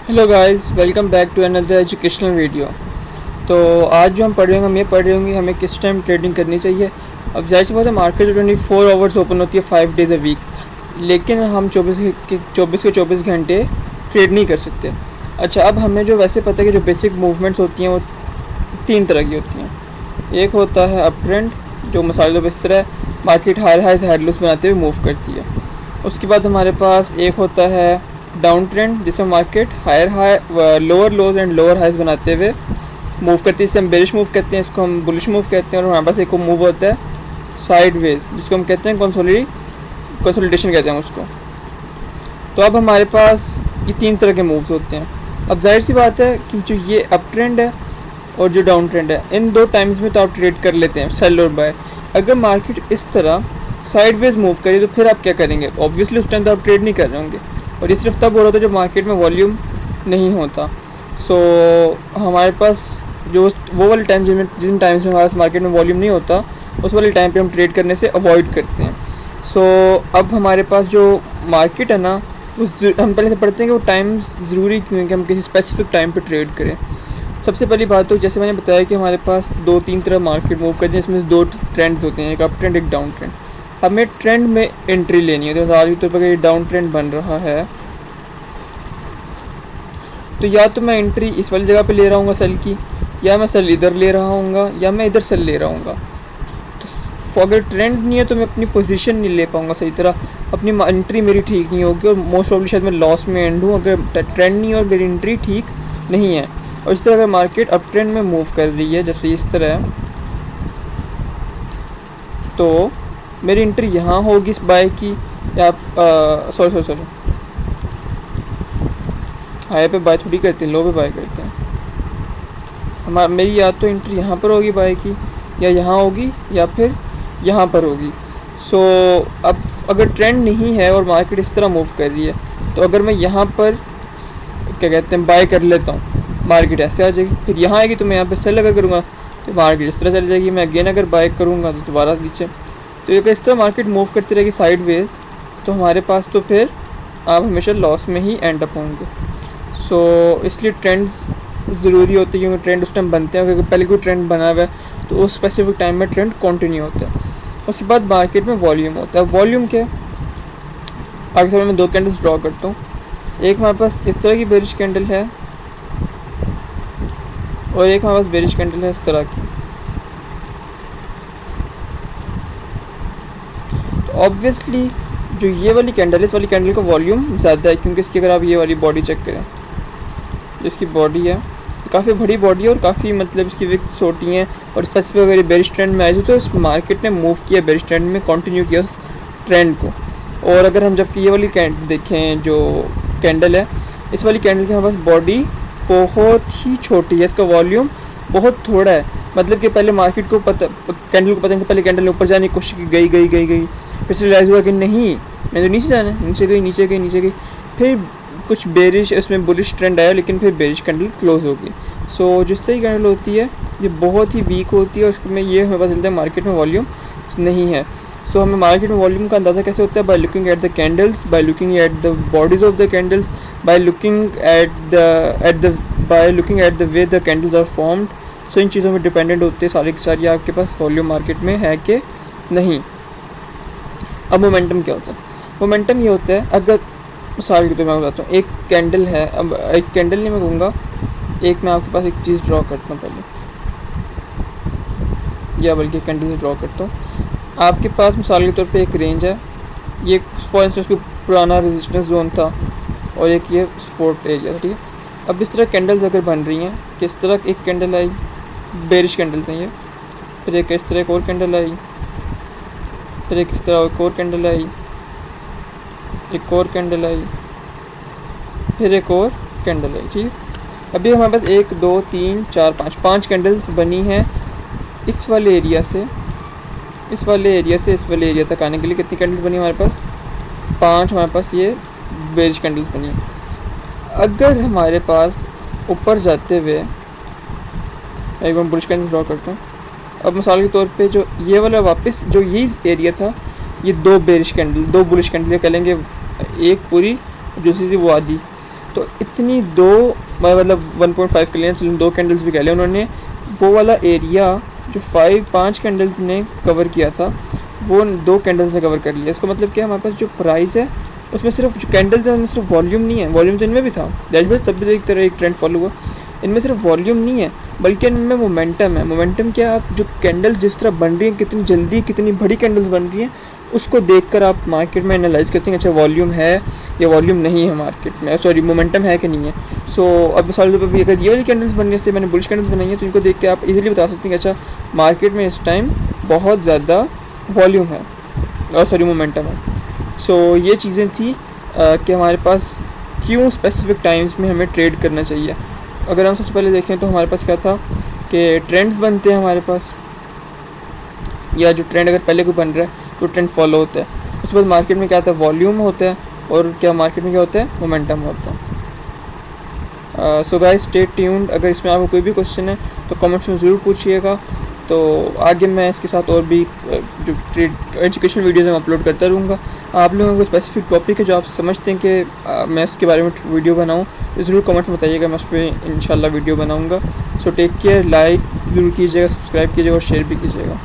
Hello guys, welcome back to another educational video. तो आज जो हम ये पढ़ रहे होंगे हमें किस टाइम ट्रेडिंग करनी चाहिए। अब जाहिर सी बात है, मार्केट 24 आवर्स ओपन होती है 5 डेज़ अ वीक, लेकिन हम 24 के 24 घंटे ट्रेड नहीं कर सकते। अच्छा, अब हमें जो वैसे पता है कि जो बेसिक मूवमेंट्स होती हैं वो तीन तरह की होती हैं। एक होता है अप ट्रेंड, जो मसालों पर इस तरह मार्केट हायर हाई से हाई लोस बनाते हुए मूव करती है। उसके बाद हमारे पास एक होता है डाउन ट्रेंड, जिसमें market higher high lower lows and lower highs बनाते हुए मूव करती है। इसे हम बेरिश मूव कहते हैं, इसको हम बुलिश मूव कहते हैं। और हमारे पास एक मूव होता है साइडवेज, जिसको हम कहते हैं कंसोलिडेशन कहते हैं उसको। तो अब हमारे पास ये तीन तरह के मूव्स होते हैं। अब जाहिर सी बात है कि जो ये अप ट्रेंड है और जो डाउन ट्रेंड है, इन दो टाइम्स में तो आप ट्रेड कर लेते हैं, सेल और बाय। अगर मार्केट इस तरह साइडवेज मूव करे तो फिर आप क्या करेंगे? ऑब्वियसली उस टाइम तो आप ट्रेड नहीं कर रहे होंगे, और ये सिर्फ तब हो रहा था जब मार्केट में वॉल्यूम नहीं होता। सो हमारे पास जो वो वाले टाइम जिन टाइम्स में हमारे पास मार्केट में वॉल्यूम नहीं होता, उस वाले टाइम पे हम ट्रेड करने से अवॉइड करते हैं। सो अब हमारे पास जो मार्केट है ना, हम पहले से पढ़ते हैं कि वो टाइम ज़रूरी क्यों है कि हम किसी स्पेसिफिक टाइम पे ट्रेड करें। सबसे पहली बात तो जैसे मैंने बताया कि हमारे पास दो तीन तरह मार्केट मूव करते हैं, इसमें दो ट्रेंड्स होते हैं, एक अप ट्रेंड एक डाउन ट्रेंड। हमें ट्रेंड में एंट्री लेनी है। तो मिसाल के तौर पर अगर डाउन ट्रेंड बन रहा है तो या तो मैं एंट्री इस वाली जगह पे ले रहा हूँ सेल की, या मैं सेल इधर ले रहा हूँ, या मैं इधर सेल ले रहा हूँ। तो अगर ट्रेंड नहीं है तो मैं अपनी पोजीशन नहीं ले पाऊँगा सही तरह, अपनी एंट्री मेरी ठीक नहीं होगी और मोस्ट ऑफली शायद मैं लॉस में एंड हूँ अगर ट्रेंड नहीं है और मेरी एंट्री ठीक नहीं है। और इस तरह अगर मार्केट अप ट्रेंड में मूव कर रही है जैसे इस तरह, तो मेरी एंट्री यहाँ होगी इस बाय की, या सॉरी हाई पे बाय थोड़ी करते हैं, लो पे बाय करते हैं। मेरी या तो एंट्री यहाँ पर होगी बाय की, या यहाँ होगी, या फिर यहाँ पर होगी। सो अब अगर ट्रेंड नहीं है और मार्केट इस तरह मूव कर रही है, तो अगर मैं यहाँ पर क्या कहते हैं बाय कर लेता हूँ, मार्केट ऐसे आ जाएगी, फिर यहाँ आएगी तो मैं यहाँ पे सेल अगर करूँगा तो मार्केट इस तरह चली जाएगी, मैं अगेन अगर बाय करूँगा तो दोबारा नीचे। तो अगर इस तरह मार्केट मूव करती रहेगी साइडवेज, तो हमारे पास तो फिर आप हमेशा लॉस में ही एंड अप होंगे। सो इसलिए ट्रेंड्स ज़रूरी होती है, क्योंकि ट्रेंड उस टाइम बनते हैं, क्योंकि पहले कोई ट्रेंड बना हुआ है तो उस स्पेसिफिक टाइम में ट्रेंड कंटिन्यू होता है। उसके बाद मार्केट में वॉल्यूम होता है। वॉल्यूम क्या, आगे समय में दो कैंडल्स ड्रॉ करता हूँ। एक हमारे पास इस तरह की बेरिश कैंडल है और एक हमारे पास बेरिश कैंडल है इस तरह की। तो ऑब्वियसली जो ये वाली कैंडल है, इस वाली कैंडल का वॉल्यूम ज़्यादा है, क्योंकि इसकी अगर आप ये वाली बॉडी चेक करें, जिसकी बॉडी है काफ़ी बड़ी बॉडी है और काफ़ी मतलब इसकी विक्स छोटी हैं। और स्पेसिफिक अगर ये बेरिश ट्रेंड में आई थी तो इस मार्केट ने मूव किया बेरिश ट्रेंड में, कंटिन्यू किया उस ट्रेंड को। और अगर हम जबकि ये वाली देखें जो कैंडल है, इस वाली कैंडल के हमारे पास बॉडी बहुत ही छोटी है, इसका वॉल्यूम बहुत थोड़ा है। मतलब कि पहले मार्केट को पता, कैंडल को पता नहीं था, पहले कैंडल ने ऊपर जाने की कोशिश की, गई, फिर से रियलाइज़ हुआ कि नहीं, मैंने तो नीचे जाना है, नीचे गई। फिर कुछ बेरिश उसमें बुलिश ट्रेंड आया, लेकिन फिर बेरिश कैंडल क्लोज हो गई। सो जिस तरह की कैंडल होती है ये बहुत ही वीक होती है, और उसमें ये हमें पता चलता है मार्केट में वॉल्यूम नहीं है। सो हमें मार्केट में वॉल्यूम का अंदाज़ा कैसे होता है? By looking at the candles, by looking at the bodies of the candles, by looking at the way the candles are formed. So इन चीज़ों में डिपेंडेंट होते हैं सारी की सारी आपके पास वॉल्यूम मार्केट में है कि नहीं। अब मोमेंटम क्या होता है? मोमेंटम ये होता है, अगर मिसाल के तौर मैं बताता हूँ, एक कैंडल है, अब एक कैंडल नहीं मैं कहूँगा, एक मैं आपके पास एक चीज़ ड्रॉ करता हूँ पहले, या बल्कि कैंडल से ड्रॉ करता हूँ। आपके पास मिसाल के तौर पे एक रेंज है, ये फॉर इंस्टेंस कोई पुराना रेजिस्टेंस जोन था, और एक ये सपोर्ट एरिया था, ठीक है। अब इस तरह कैंडल्स अगर बन रही हैं, किस तरह एक कैंडल आई, बेरिश कैंडल्स हैं ये, फिर एक इस तरह एक और कैंडल आई, फिर एक इस तरह एक और कैंडल आई, एक और कैंडल आई, फिर एक और कैंडल आई, ठीक है। अभी हमारे पास 1 2 3 4 5 कैंडल्स बनी हैं इस वाले एरिया से इस वाले एरिया तक आने के लिए। कितनी कैंडल्स बनी हमारे पास? 5 हमारे पास ये बेरिश कैंडल्स बनी हैं। अगर हमारे पास ऊपर जाते हुए, एक बार बुलिश कैंडल्स ड्रॉ करता हूँ। अब मिसाल के तौर पे जो ये वाला वापस जो यही एरिया था, ये दो बुलिश कैंडल कह लेंगे, एक पूरी दूसरी सी वो आधी। तो इतनी दो मतलब 1.5 के लिए दो कैंडल्स भी कह लिया उन्होंने, वो वाला एरिया जो 5 कैंडल्स ने कवर किया था वो 2 कैंडल्स ने कवर कर लिया। इसका मतलब क्या है, हमारे पास जो प्राइस है उसमें सिर्फ जो कैंडल्स है उनमें सिर्फ वॉल्यूम नहीं है, वॉल्यूम तो इनमें भी था दैट तब भी तो एक तरह एक ट्रेंड फॉलो हुआ। इनमें सिर्फ वॉल्यूम नहीं है बल्कि इनमें मोमेंटम है। मोमेंटम क्या है, आप जो कैंडल्स जिस तरह बन रही हैं, कितनी जल्दी कितनी बड़ी कैंडल्स बन रही हैं, उसको देखकर आप मार्केट में एनालाइज करते हैं अच्छा वॉल्यूम है या वॉल्यूम नहीं है मार्केट में, सॉरी मोमेंटम है कि नहीं है। सो अब मिसाल के तौर पर भी अगर ये वाली कैंडल्स बनने से मैंने बुलिश कैंडल्स बनाई है तो इनको देख के आप इजीली बता सकते हैं कि अच्छा मार्केट में इस टाइम बहुत ज़्यादा वॉल्यूम है और सॉरी मोमेंटम है। सो ये चीज़ें थी कि हमारे पास क्यों स्पेसिफिक टाइम्स में हमें ट्रेड करना चाहिए। अगर हम सबसे पहले देखें तो हमारे पास क्या था कि ट्रेंड्स बनते हैं हमारे पास, या जो ट्रेंड अगर पहले कोई बन रहा है तो ट्रेंड फॉलो होता है। उसके बाद मार्केट में क्या आता है, वॉल्यूम होता है, और क्या मार्केट में क्या होता है, मोमेंटम होता है। So guys stay tuned. अगर इसमें आपको कोई भी क्वेश्चन है तो कमेंट्स में ज़रूर पूछिएगा। तो आगे मैं इसके साथ और भी जो ट्रेड एजुकेशनल वीडियोज़ मैं अपलोड करता रहूँगा। आप लोगों को स्पेसिफिक टॉपिक है जो आप समझते हैं कि मैं इसके बारे में वीडियो बनाऊँ तो ज़रूर कमेंट्स में बताइएगा, मैं उस पर इंशाल्लाह वीडियो बनाऊँगा। सो टेक केयर, लाइक ज़रूर कीजिएगा, सब्सक्राइब कीजिएगा और शेयर भी कीजिएगा।